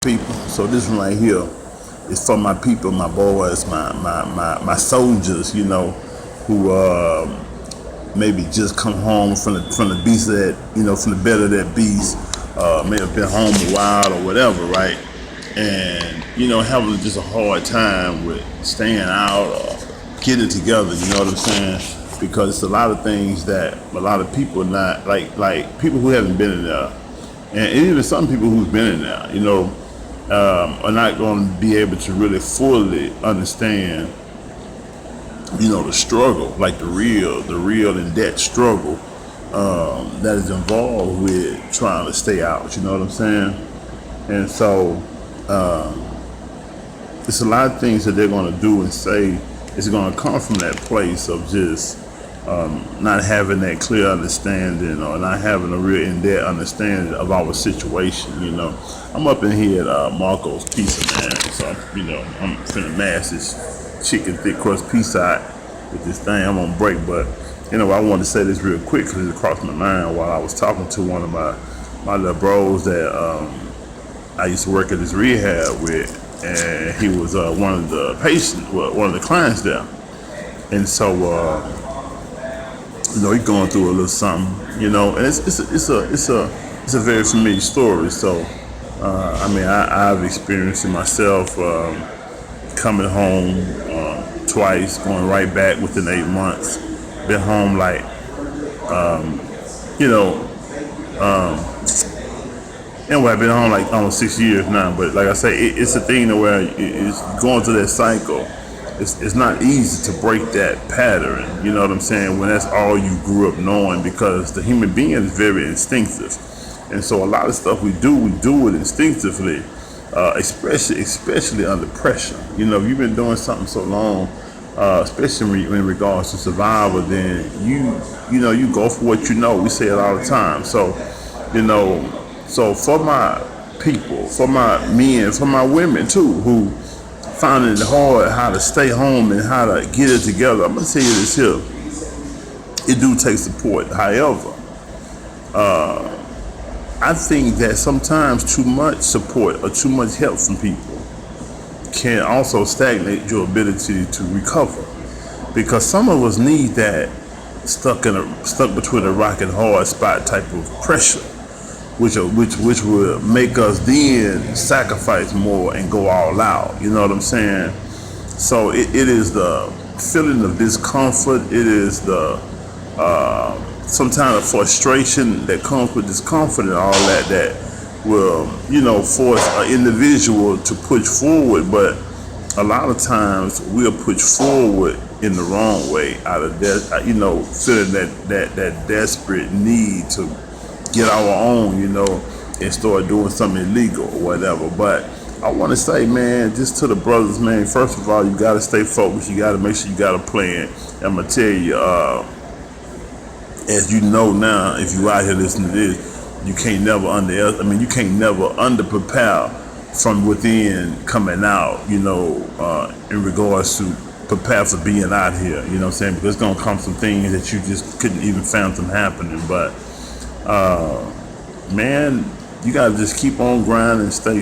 people. So this one right here is for my people, my boys, my soldiers, who maybe just come home from the beast of that, from the bed of that beast, may have been home a while or whatever, right? And having just a hard time with staying out or getting together. You know what I'm saying? Because it's a lot of things that a lot of people not like people who haven't been in there, and even some people who've been in there, are not going to be able to really fully understand, the struggle, like the real in debt struggle that is involved with trying to stay out. You know what I'm saying? And so it's a lot of things that they're going to do and say. It's going to come from that place of just not having that clear understanding or not having a real in-depth understanding of our situation. I'm up in here at Marco's Pizza, man. So I'm finna mash this chicken thick crust pizza out with this thing. I'm on break, but I wanted to say this real quick because it crossed my mind while I was talking to one of my little bros that I used to work at this rehab with, and he was one of the patients, one of the clients there, and so he's going through a little something, and it's a very familiar story. So I've experienced it myself, coming home twice, going right back within 8 months. Been home like anyway, I've been home like almost 6 years now. But like I say, it's a thing to where it's going through that cycle. It's not easy to break that pattern. You know what I'm saying? When that's all you grew up knowing, because the human being is very instinctive, and so a lot of stuff we do it instinctively, especially under pressure. If you've been doing something so long, especially in regards to survival, then you go for what you know. We say it all the time. So so for my people, for my men, for my women too, who finding it hard how to stay home and how to get it together, I'm gonna tell you this here. It do take support. However, I think that sometimes too much support or too much help from people can also stagnate your ability to recover, because some of us need that stuck between a rock and hard spot type of pressure, which will make us then sacrifice more and go all out. You know what I'm saying? So it is the feeling of discomfort. It is the sometimes the frustration that comes with discomfort and all that will force an individual to push forward. But a lot of times we'll push forward in the wrong way, out of that, feeling that desperate need to get our own, and start doing something illegal or whatever. But I want to say, man, just to the brothers, man, first of all, you got to stay focused. You got to make sure you got a plan. I'm going to tell you, as you know now, if you out here listening to this, you can't never under prepare from within coming out, in regards to prepare for being out here, you know what I'm saying? Because it's going to come some things that you just couldn't even fathom happening. But man, you gotta just keep on grinding, stay,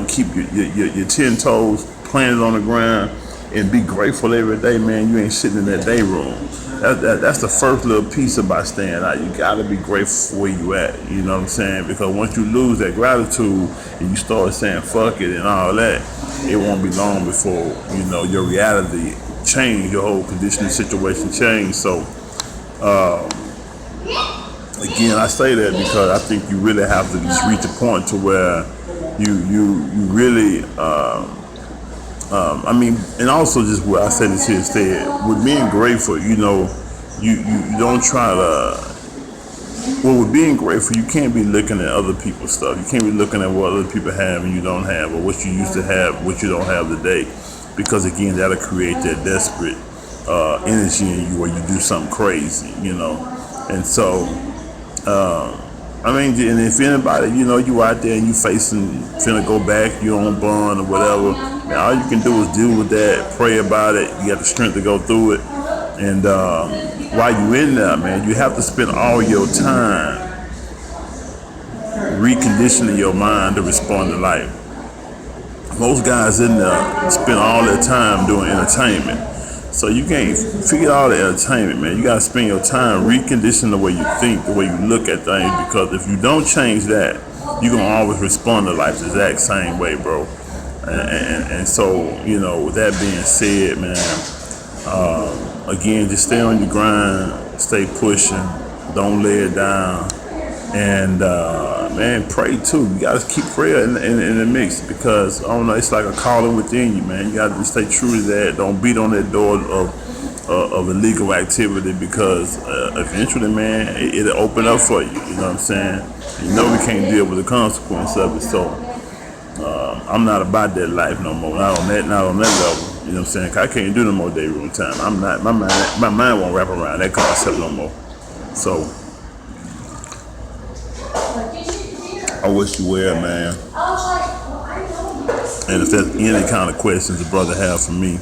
keep your 10 toes planted on the ground, and be grateful every day, man. You ain't sitting in that day room. That's the first little piece about staying out. You gotta be grateful for where you at. You know what I'm saying? Because once you lose that gratitude and you start saying fuck it and all that, it won't be long before your reality change, your whole conditioning situation change. So. Again, I say that because I think you really have to just reach a point to where you really, and also just what I say this here instead, with being grateful, you don't try to, with being grateful, you can't be looking at other people's stuff. You can't be looking at what other people have and you don't have, or what you used to have, what you don't have today, because again, that'll create that desperate energy in you where you do something crazy, and so, and if anybody, you out there and you finna go back, you on bond or whatever, man, all you can do is deal with that, pray about it. You got the strength to go through it. And while you in there, man, you have to spend all your time reconditioning your mind to respond to life. Most guys in there spend all their time doing entertainment. So you can't forget all the entertainment, man. You gotta spend your time reconditioning the way you think, the way you look at things. Because if you don't change that, you're gonna always respond to life the exact same way, bro. And so, with that being said, man, again, just stay on your grind, stay pushing, don't lay it down, and man, pray too. You gotta keep prayer in the mix, because I don't know, it's like a calling within you, man. You gotta just stay true to that. Don't beat on that door of illegal activity, because eventually, man, it'll open up for you. You know what I'm saying? You know we can't deal with the consequence of it, so I'm not about that life no more. Not on that level. You know what I'm saying? 'Cause I can't do no more day room time. I'm not. My mind won't wrap around that concept no more. So I wish you well, man. And if there's any kind of questions the brother have for me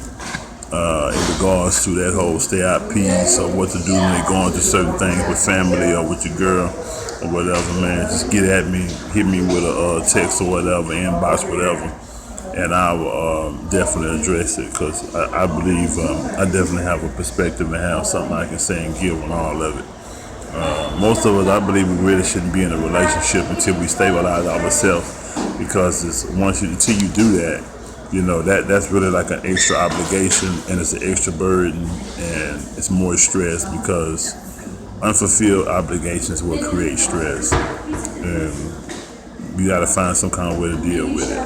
in regards to that whole stay out peace, or what to do when they're going through certain things with family or with your girl or whatever, man, just get at me, hit me with a text or whatever, inbox, whatever, and I will definitely address it, because I believe I definitely have a perspective and have something I can say and give on all of it. Most of us, I believe, we really shouldn't be in a relationship until we stabilize ourselves, because until you do that, that's really like an extra obligation, and it's an extra burden, and it's more stress, because unfulfilled obligations will create stress, and you got to find some kind of way to deal with it.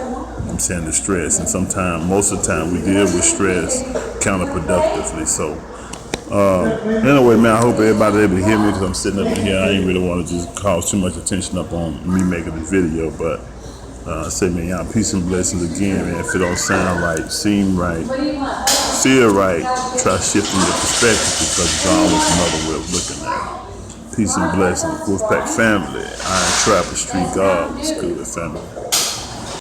I'm saying the stress, and most of the time, we deal with stress counterproductively. So anyway, man, I hope everybody able to hear me, because I'm sitting up in here. I ain't really want to just cause too much attention up on me making the video, but say, man, y'all, peace and blessings again, man. If it don't sound right, seem right, feel right, try shifting your perspective, because it's always another way of looking at it. Peace and blessings. Wolfpack family. Iron Trapper Street God. What's good, family?